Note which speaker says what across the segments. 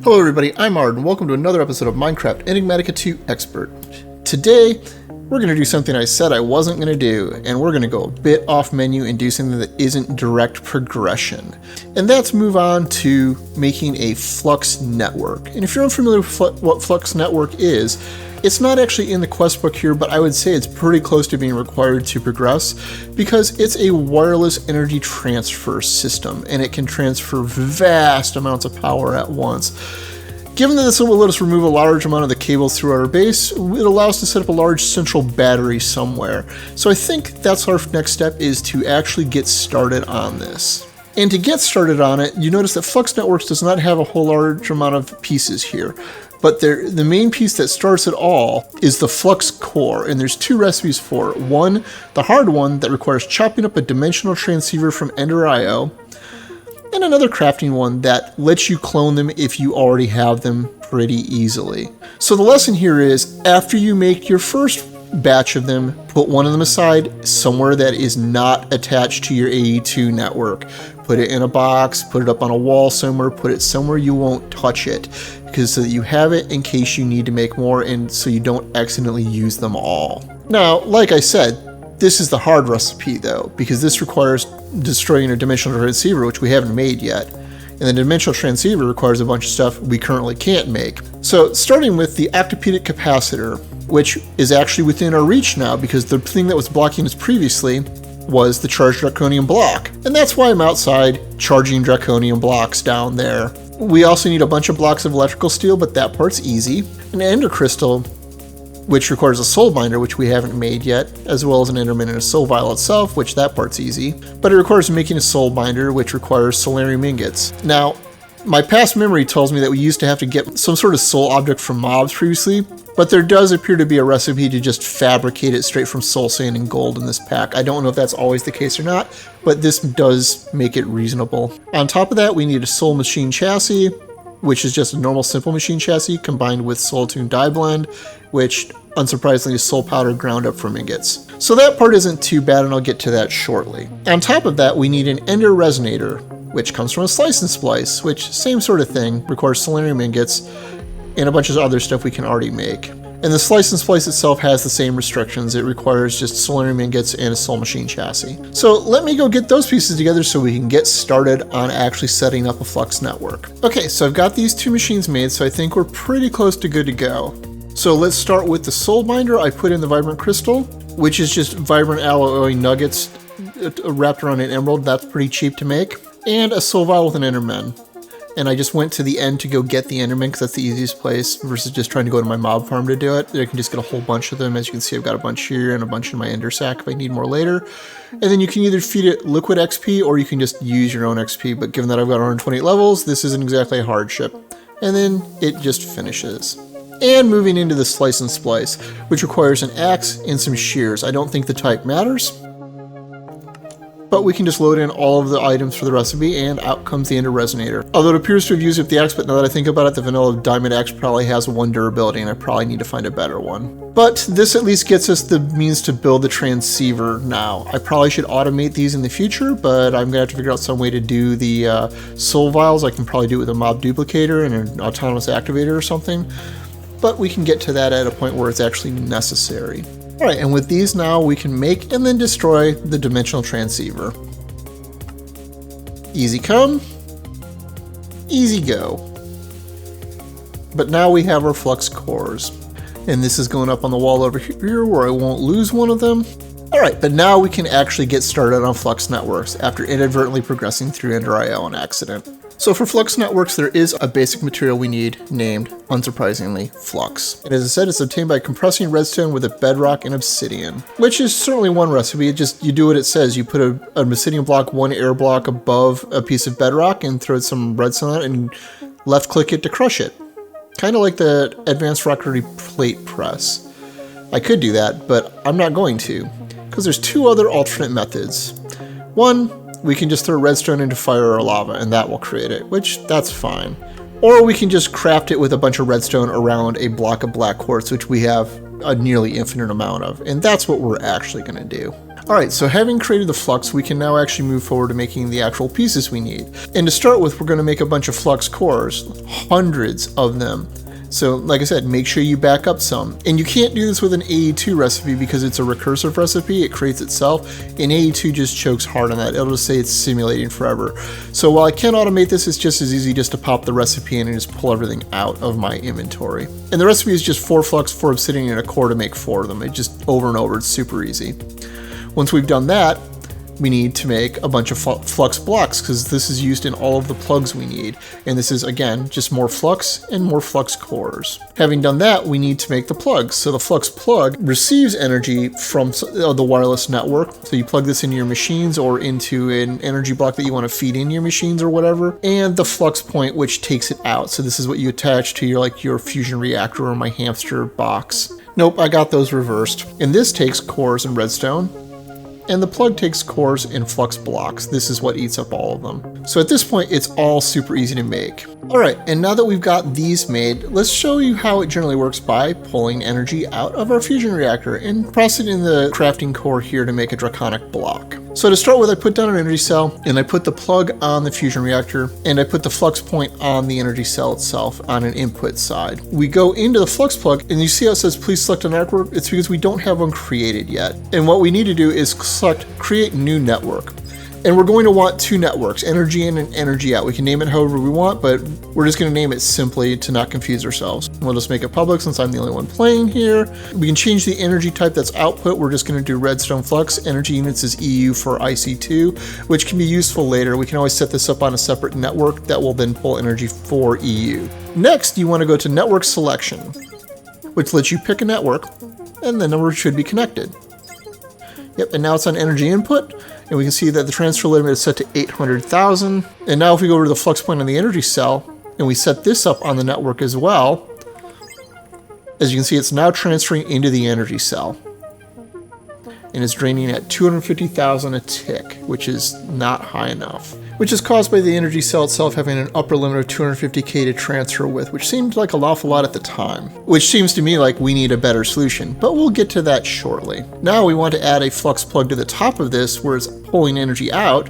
Speaker 1: Hello everybody, I'm Ard, and welcome to another episode of Minecraft Enigmatica 2 Expert. Today, we're going to do something I said I wasn't going to do, and we're going to go a bit off menu and do something that isn't direct progression. And that's move on to making a Flux Network. And if you're unfamiliar with what Flux Network is, it's not actually in the quest book here, but I would say it's pretty close to being required to progress because it's a wireless energy transfer system and it can transfer vast amounts of power at once. Given that this will let us remove a large amount of the cables through our base, it allows us to set up a large central battery somewhere. So I think that's our next step, is to actually get started on this. And to get started on it, you notice that Flux Networks does not have a whole large amount of pieces here. But the main piece that starts it all is the Flux core, and there's two recipes for it. One, the hard one that requires chopping up a dimensional transceiver from Ender IO, and another crafting one that lets you clone them if you already have them pretty easily. So the lesson here is, after you make your first batch of them, put one of them aside somewhere that is not attached to your AE2 network. Put it in a box, put it up on a wall somewhere, put it somewhere you won't touch it, because so that you have it in case you need to make more and so you don't accidentally use them all. Now, like I said, this is the hard recipe though, because this requires destroying a dimensional transceiver, which we haven't made yet. And the dimensional transceiver requires a bunch of stuff we currently can't make. So starting with the octopedic capacitor, which is actually within our reach now because the thing that was blocking us previously was the charged draconium block. And that's why I'm outside charging draconium blocks down there. We also need a bunch of blocks of electrical steel, but that part's easy. An ender crystal, which requires a soul binder, which we haven't made yet, as well as an enderman and a soul vial itself, which that part's easy. But it requires making a soul binder, which requires solarium ingots. Now, my past memory tells me that we used to have to get some sort of soul object from mobs previously, but there does appear to be a recipe to just fabricate it straight from soul sand and gold in this pack. I don't know if that's always the case or not, but this does make it reasonable. On top of that, we need a soul machine chassis, which is just a normal simple machine chassis combined with soul tune dye blend, which unsurprisingly is soul powder ground up from ingots. So that part isn't too bad, and I'll get to that shortly. On top of that, we need an ender resonator, which comes from a slice and splice, which same sort of thing, requires solarium ingots and a bunch of other stuff we can already make. And the slice and splice itself has the same restrictions. It requires just solarium ingots and a soul machine chassis. So let me go get those pieces together so we can get started on actually setting up a Flux network. Okay, so I've got these two machines made, so I think we're pretty close to good to go. So let's start with the soul binder. I put in the vibrant crystal, which is just vibrant alloy nuggets wrapped around an emerald. That's pretty cheap to make. And a soul vial with an enderman. And I just went to the end to go get the enderman because that's the easiest place versus just trying to go to my mob farm to do it. I can just get a whole bunch of them. As you can see, I've got a bunch here and a bunch in my ender sack if I need more later. And then you can either feed it liquid XP or you can just use your own XP. But given that I've got 128 levels, this isn't exactly a hardship. And then it just finishes. And moving into the slice and splice, which requires an axe and some shears. I don't think the type matters, but we can just load in all of the items for the recipe and out comes the ender resonator. Although it appears to have used up the axe, but now that I think about it, the vanilla diamond axe probably has one durability and I probably need to find a better one. But this at least gets us the means to build the transceiver now. I probably should automate these in the future, but I'm gonna have to figure out some way to do the soul vials. I can probably do it with a mob duplicator and an autonomous activator or something, but we can get to that at a point where it's actually necessary. Alright, and with these now we can make and then destroy the dimensional transceiver. Easy come, easy go. But now we have our flux cores. And this is going up on the wall over here where I won't lose one of them. Alright, but now we can actually get started on Flux Networks after inadvertently progressing through Ender IO on accident. So for Flux Networks, there is a basic material we need named, unsurprisingly, Flux. And as I said, it's obtained by compressing redstone with a bedrock and obsidian, which is certainly one recipe. It just, you do what it says. You put an obsidian block, one air block above a piece of bedrock and throw some redstone on it and left click it to crush it. Kind of like the advanced rocketry plate press. I could do that, but I'm not going to, because there's two other alternate methods. One, we can just throw redstone into fire or lava and that will create it, which that's fine. Or we can just craft it with a bunch of redstone around a block of black quartz, which we have a nearly infinite amount of, and that's what we're actually going to do. Alright, so having created the flux, we can now actually move forward to making the actual pieces we need. And to start with, we're going to make a bunch of flux cores, hundreds of them. So like I said, make sure you back up some. And you can't do this with an AE2 recipe because it's a recursive recipe, it creates itself, and AE2 just chokes hard on that. It'll just say it's simulating forever. So while I can automate this, it's just as easy just to pop the recipe in and just pull everything out of my inventory. And the recipe is just 4 flux, 4 obsidian, and a core to make 4 of them. It just over and over, it's super easy. Once we've done that, we need to make a bunch of flux blocks because this is used in all of the plugs we need. And this is, again, just more flux and more flux cores. Having done that, we need to make the plugs. So the flux plug receives energy from the wireless network. So you plug this into your machines or into an energy block that you want to feed in your machines or whatever. And the flux point, which takes it out. So this is what you attach to your fusion reactor or my hamster box. Nope, I got those reversed. And this takes cores and redstone. And the plug takes cores and flux blocks. This is what eats up all of them. So at this point, it's all super easy to make. All right, and now that we've got these made, let's show you how it generally works by pulling energy out of our fusion reactor and processing the crafting core here to make a draconic block. So to start with, I put down an energy cell and I put the plug on the fusion reactor and I put the flux point on the energy cell itself on an input side. We go into the flux plug and you see how it says please select a network? It's because we don't have one created yet. And what we need to do is select create new network. And we're going to want 2 networks, energy in and energy out. We can name it however we want, but we're just going to name it simply to not confuse ourselves. We'll just make it public since I'm the only one playing here. We can change the energy type that's output. We're just going to do redstone flux. Energy units is EU for IC2, which can be useful later. We can always set this up on a separate network that will then pull energy for EU. Next, you want to go to network selection, which lets you pick a network, and the network should be connected. Yep, and now it's on energy input. And we can see that the transfer limit is set to 800,000. And now if we go over to the flux point on the energy cell, and we set this up on the network as well, as you can see, it's now transferring into the energy cell. And it's draining at 250,000 a tick, which is not high enough. Which is caused by the energy cell itself having an upper limit of 250k to transfer with, which seemed like an awful lot at the time. Which seems to me like we need a better solution, but we'll get to that shortly. Now we want to add a flux plug to the top of this where it's pulling energy out,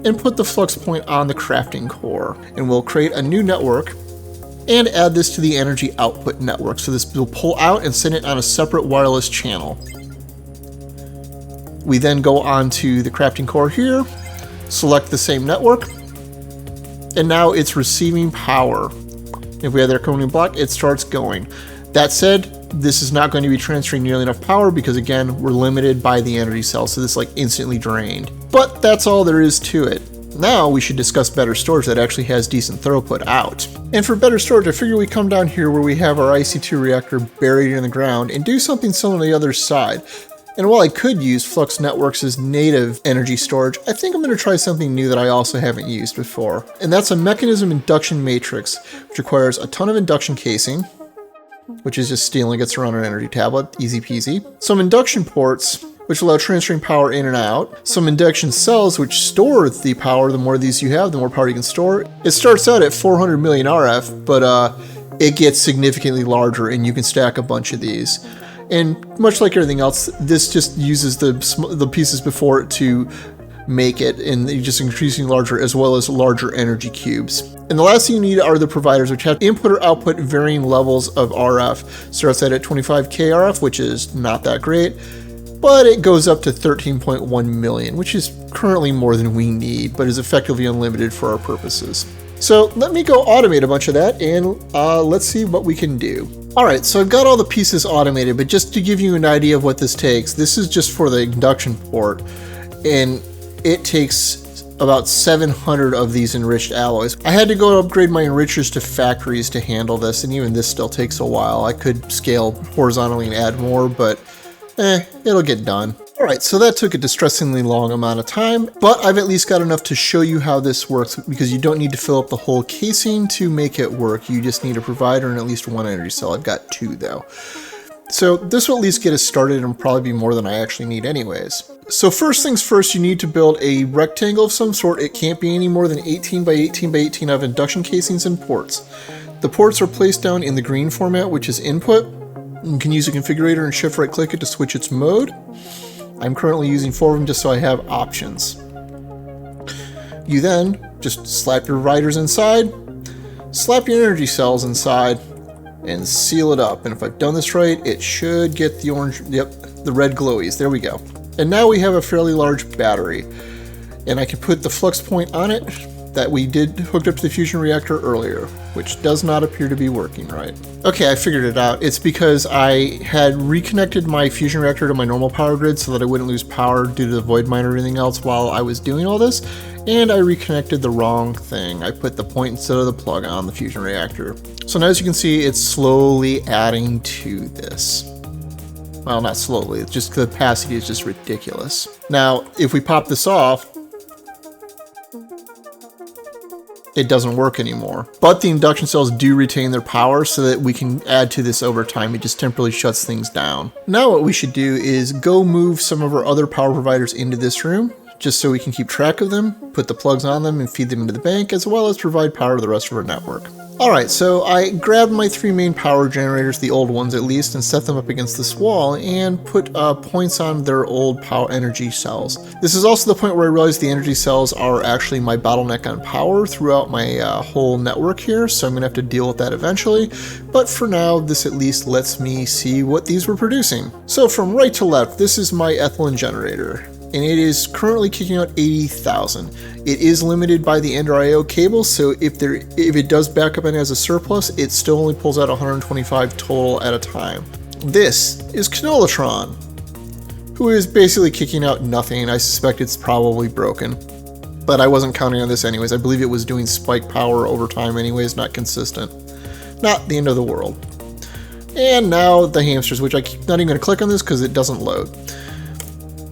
Speaker 1: and put the flux point on the crafting core. And we'll create a new network and add this to the energy output network. So this will pull out and send it on a separate wireless channel. We then go on to the crafting core here, select the same network, and now it's receiving power. If we have the accompanying block, it starts going. That said, this is not going to be transferring nearly enough power because again, we're limited by the energy cell, so this is like instantly drained. But that's all there is to it. Now we should discuss better storage that actually has decent throughput out. And for better storage, I figure we come down here where we have our IC2 reactor buried in the ground and do something similar to the other side. And while I could use Flux Networks' native energy storage, I think I'm going to try something new that I also haven't used before. And that's a Mekanism induction matrix, which requires a ton of induction casing, which is just steel and gets around an energy tablet, easy peasy. Some induction ports, which allow transferring power in and out. Some induction cells, which store the power. The more of these you have, the more power you can store. It starts out at 400 million RF, but it gets significantly larger and you can stack a bunch of these. And much like everything else, this just uses the pieces before it to make it, and just increasing larger as well as larger energy cubes. And the last thing you need are the providers, which have input or output varying levels of RF. Starts out at 25k RF, which is not that great, but it goes up to 13.1 million, which is currently more than we need, but is effectively unlimited for our purposes. So let me go automate a bunch of that, and let's see what we can do. Alright, so I've got all the pieces automated, but just to give you an idea of what this takes, this is just for the induction port, and it takes about 700 of these enriched alloys. I had to go upgrade my enrichers to factories to handle this, and even this still takes a while. I could scale horizontally and add more, but it'll get done. Alright, so that took a distressingly long amount of time, but I've at least got enough to show you how this works, because you don't need to fill up the whole casing to make it work. You just need a provider and at least one energy cell. I've got 2 though. So this will at least get us started and probably be more than I actually need anyways. So first things first, you need to build a rectangle of some sort. It can't be any more than 18 by 18 by 18 of induction casings and ports. The ports are placed down in the green format, which is input. You can use a configurator and shift right click it to switch its mode. I'm currently using 4 of them just so I have options. You then just slap your riders inside, slap your energy cells inside, and seal it up. And if I've done this right, it should get the orange, yep, the red glowies. There we go. And now we have a fairly large battery. And I can put the flux point on it that we did hooked up to the fusion reactor earlier, which does not appear to be working right. Okay, I figured it out. It's because I had reconnected my fusion reactor to my normal power grid so that I wouldn't lose power due to the void mine or everything else while I was doing all this. And I reconnected the wrong thing. I put the point instead of the plug on the fusion reactor. So now as you can see, it's slowly adding to this. Well, not slowly, it's just the capacity is just ridiculous. Now, if we pop this off, it doesn't work anymore. But the induction cells do retain their power so that we can add to this over time. It just temporarily shuts things down. Now what we should do is go move some of our other power providers into this room, just so we can keep track of them, put the plugs on them, and feed them into the bank, as well as provide power to the rest of our network. Alright, so I grabbed my 3 main power generators, the old ones at least, and set them up against this wall, and put points on their old power energy cells. This is also the point where I realized the energy cells are actually my bottleneck on power throughout my whole network here, so I'm going to have to deal with that eventually. But for now, this at least lets me see what these were producing. So from right to left, this is my ethylene generator, and it is currently kicking out 80,000. It is limited by the Ender.io cable, so if it does back up and has a surplus, it still only pulls out 125 total at a time. This is Canolatron, who is basically kicking out nothing. I suspect it's probably broken, but I wasn't counting on this anyways. I believe it was doing spike power over time anyways, not consistent. Not the end of the world. And now the hamsters, which I'm not even going to click on this because it doesn't load.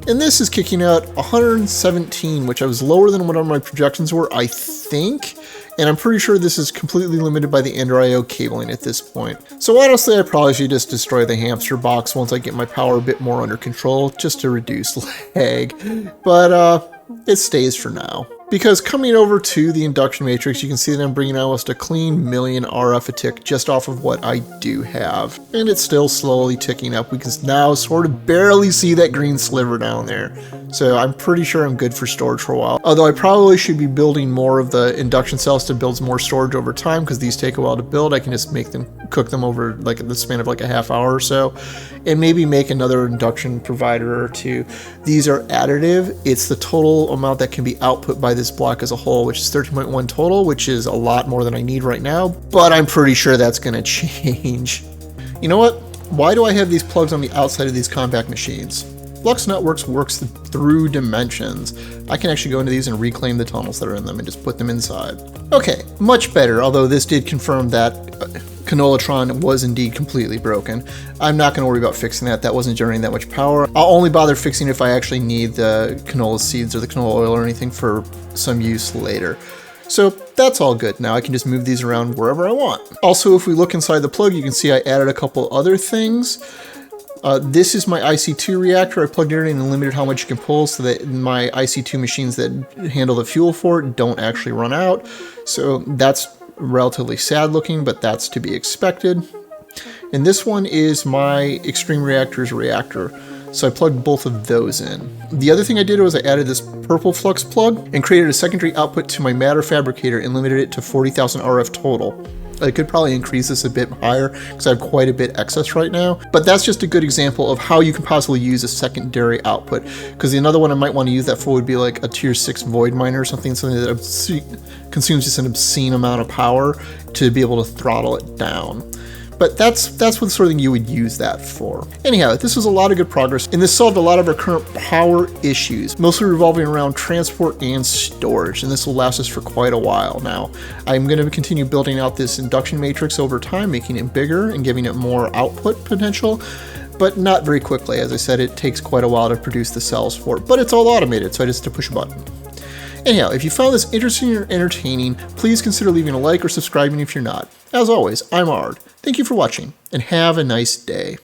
Speaker 1: And this is kicking out 117, which I was lower than whatever my projections were, I think. And I'm pretty sure this is completely limited by the Ender.io cabling at this point. So honestly, I probably should just destroy the hamster box once I get my power a bit more under control, just to reduce lag. But it stays for now. Because coming over to the induction matrix, you can see that I'm bringing almost a clean million RF a tick just off of what I do have. And it's still slowly ticking up. We can now sort of barely see that green sliver down there. So I'm pretty sure I'm good for storage for a while. Although I probably should be building more of the induction cells to build more storage over time, because these take a while to build. I can just make them, cook them over like the span of like a half hour or so, and maybe make another induction provider or two. These are additive. It's the total amount that can be output by this block as a whole, which is 13.1 total, which is a lot more than I need right now, but I'm pretty sure that's going to change. You know what? Why do I have these plugs on the outside of these compact machines? Flux Networks works through dimensions. I can actually go into these and reclaim the tunnels that are in them and just put them inside. Okay, much better, although this did confirm that Canolatron was indeed completely broken. I'm not going to worry about fixing that. That wasn't generating that much power. I'll only bother fixing if I actually need the canola seeds or the canola oil or anything for some use later. So that's all good. Now I can just move these around wherever I want. Also, if we look inside the plug, you can see I added a couple other things. This is my IC2 reactor. I plugged it in and limited how much you can pull so that my IC2 machines that handle the fuel for it don't actually run out. So that's relatively sad looking, but that's to be expected. And this one is my Extreme Reactors reactor. So I plugged both of those in. The other thing I did was I added this purple flux plug and created a secondary output to my matter fabricator and limited it to 40,000 RF total. I could probably increase this a bit higher because I have quite a bit excess right now, but that's just a good example of how you can possibly use a secondary output, because another one I might want to use that for would be like a tier 6 void miner or something that consumes just an obscene amount of power to be able to throttle it down. But that's what sort of thing you would use that for. Anyhow, this was a lot of good progress, and this solved a lot of our current power issues, mostly revolving around transport and storage, and this will last us for quite a while now. I'm going to continue building out this induction matrix over time, making it bigger and giving it more output potential, but not very quickly. As I said, it takes quite a while to produce the cells for it, but it's all automated, so I just have to push a button. Anyhow, if you found this interesting or entertaining, please consider leaving a like or subscribing if you're not. As always, I'm Ard. Thank you for watching, and have a nice day.